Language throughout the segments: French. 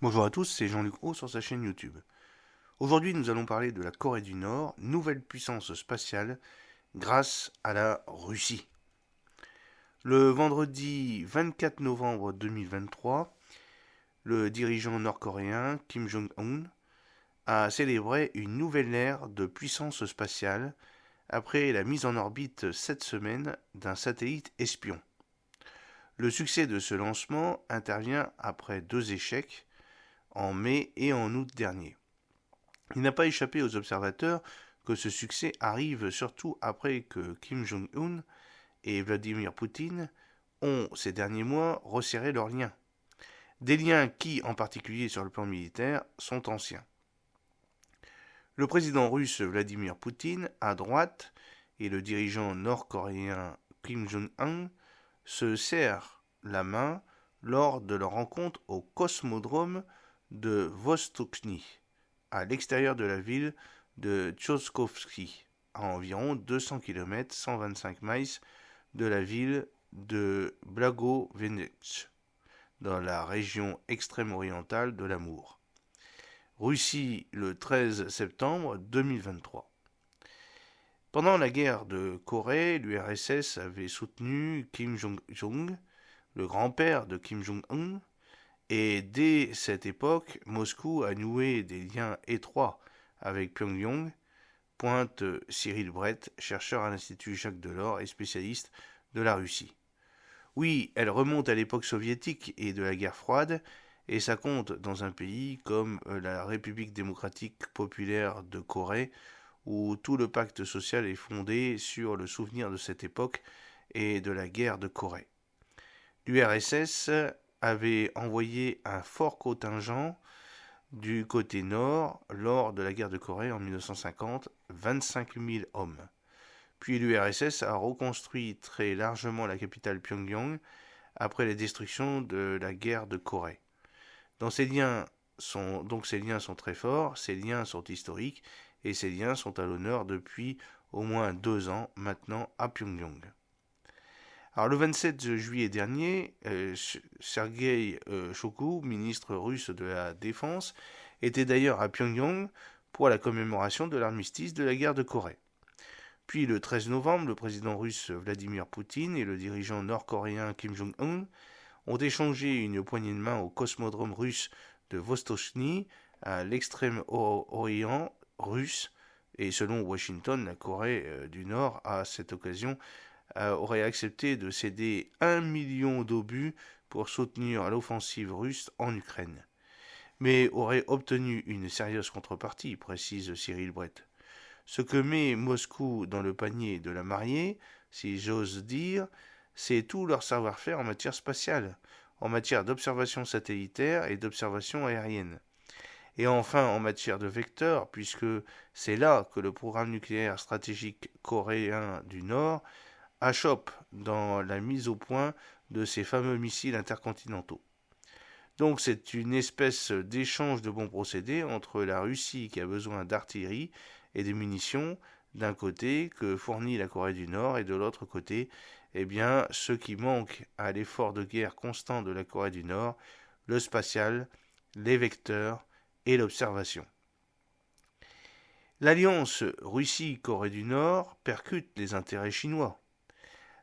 Bonjour à tous, c'est Jean-Luc Haut sur sa chaîne YouTube. Aujourd'hui, nous allons parler de la Corée du Nord, nouvelle puissance spatiale grâce à la Russie. Le vendredi 24 novembre 2023, le dirigeant nord-coréen Kim Jong-un a célébré une nouvelle ère de puissance spatiale après la mise en orbite cette semaine d'un satellite espion. Le succès de ce lancement intervient après deux échecs en mai et en août dernier. Il n'a pas échappé aux observateurs que ce succès arrive surtout après que Kim Jong-un et Vladimir Poutine ont, ces derniers mois, resserré leurs liens. Des liens qui, en particulier sur le plan militaire, sont anciens. Le président russe Vladimir Poutine, à droite, et le dirigeant nord-coréen Kim Jong-un se serrent la main lors de leur rencontre au cosmodrome de Vostochny, à l'extérieur de la ville de Tchotkovsky, à environ 200 km, 125 miles de la ville de Blagoevsk, dans la région extrême-orientale de l'Amour. Russie, le 13 septembre 2023. Pendant la guerre de Corée, l'URSS avait soutenu Kim Jong-un, le grand-père de Kim Jong-un, et dès cette époque, Moscou a noué des liens étroits avec Pyongyang, pointe Cyril Brett, chercheur à l'Institut Jacques Delors et spécialiste de la Russie. Oui, elle remonte à l'époque soviétique et de la guerre froide, et ça compte dans un pays comme la République démocratique populaire de Corée, où tout le pacte social est fondé sur le souvenir de cette époque et de la guerre de Corée. L'URSS avait envoyé un fort contingent du côté nord lors de la guerre de Corée en 1950, 25 000 hommes. Puis l'URSS a reconstruit très largement la capitale Pyongyang après la destruction de la guerre de Corée. Ces liens sont très forts, ces liens sont historiques et ces liens sont à l'honneur depuis au moins 2 ans maintenant à Pyongyang. Alors le 27 juillet dernier, Sergei Shoigu, ministre russe de la Défense, était d'ailleurs à Pyongyang pour la commémoration de l'armistice de la guerre de Corée. Puis le 13 novembre, le président russe Vladimir Poutine et le dirigeant nord-coréen Kim Jong-un ont échangé une poignée de main au cosmodrome russe de Vostochny, à l'extrême-orient russe, et selon Washington, la Corée du Nord, à cette occasion, aurait accepté de céder 1 million d'obus pour soutenir l'offensive russe en Ukraine, mais aurait obtenu une sérieuse contrepartie, précise Cyril Brett. Ce que met Moscou dans le panier de la mariée, si j'ose dire, c'est tout leur savoir-faire en matière spatiale, en matière d'observation satellitaire et d'observation aérienne. Et enfin en matière de vecteurs, puisque c'est là que le programme nucléaire stratégique coréen du Nord achoppe dans la mise au point de ces fameux missiles intercontinentaux. Donc c'est une espèce d'échange de bons procédés entre la Russie qui a besoin d'artillerie et de munitions d'un côté que fournit la Corée du Nord et de l'autre côté, eh bien, ce qui manque à l'effort de guerre constant de la Corée du Nord, le spatial, les vecteurs et l'observation. L'alliance Russie-Corée du Nord percute les intérêts chinois.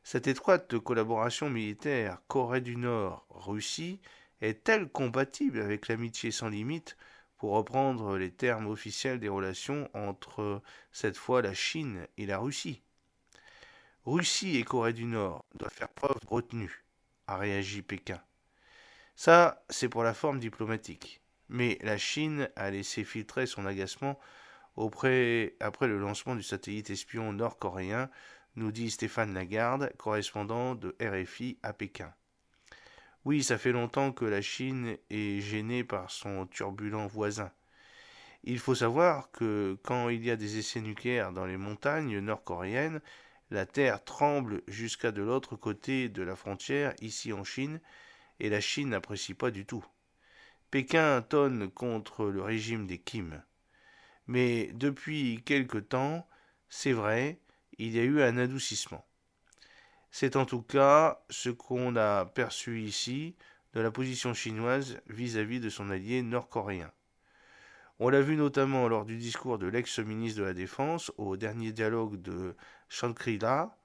Cette étroite collaboration militaire Corée du Nord-Russie est-elle compatible avec l'amitié sans limite, pour reprendre les termes officiels des relations entre cette fois la Chine et la Russie? Russie et Corée du Nord doivent faire preuve de retenue, a réagi Pékin. Ça, c'est pour la forme diplomatique. Mais la Chine a laissé filtrer son agacement après le lancement du satellite espion nord-coréen, nous dit Stéphane Lagarde, correspondant de RFI à Pékin. Oui, ça fait longtemps que la Chine est gênée par son turbulent voisin. Il faut savoir que quand il y a des essais nucléaires dans les montagnes nord-coréennes, la terre tremble jusqu'à de l'autre côté de la frontière, ici en Chine, et la Chine n'apprécie pas du tout. Pékin tonne contre le régime des Kim. Mais depuis quelque temps, c'est vrai, il y a eu un adoucissement. C'est en tout cas ce qu'on a perçu ici de la position chinoise vis-à-vis de son allié nord-coréen. On l'a vu notamment lors du discours de l'ex-ministre de la Défense au dernier dialogue de Shangri-La.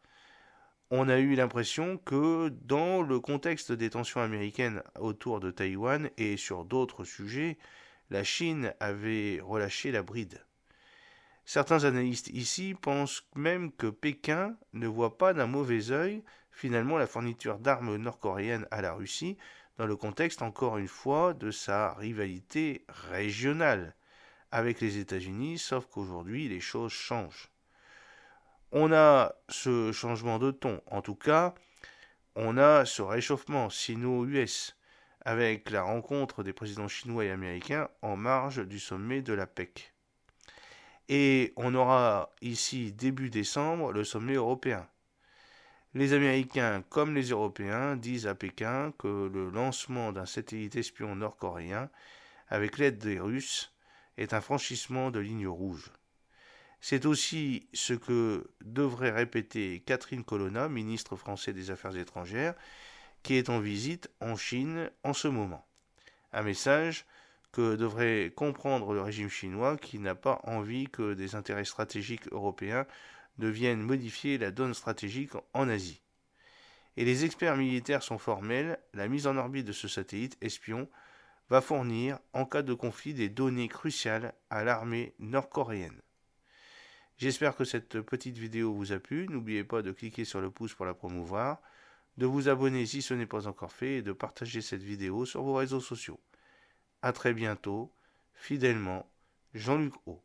On a eu l'impression que dans le contexte des tensions américaines autour de Taïwan et sur d'autres sujets, la Chine avait relâché la bride. Certains analystes ici pensent même que Pékin ne voit pas d'un mauvais œil finalement la fourniture d'armes nord-coréennes à la Russie dans le contexte encore une fois de sa rivalité régionale avec les États-Unis, sauf qu'aujourd'hui les choses changent. On a ce changement de ton, en tout cas, on a ce réchauffement sino-US avec la rencontre des présidents chinois et américains en marge du sommet de la PEC. Et on aura ici début décembre le sommet européen. Les Américains comme les Européens disent à Pékin que le lancement d'un satellite espion nord-coréen avec l'aide des Russes est un franchissement de ligne rouge. C'est aussi ce que devrait répéter Catherine Colonna, ministre français des Affaires étrangères, qui est en visite en Chine en ce moment. Un message que devrait comprendre le régime chinois qui n'a pas envie que des intérêts stratégiques européens ne viennent modifier la donne stratégique en Asie. Et les experts militaires sont formels, la mise en orbite de ce satellite espion va fournir, en cas de conflit, des données cruciales à l'armée nord-coréenne. J'espère que cette petite vidéo vous a plu. N'oubliez pas de cliquer sur le pouce pour la promouvoir, de vous abonner si ce n'est pas encore fait et de partager cette vidéo sur vos réseaux sociaux. A très bientôt, fidèlement, Jean-Luc O.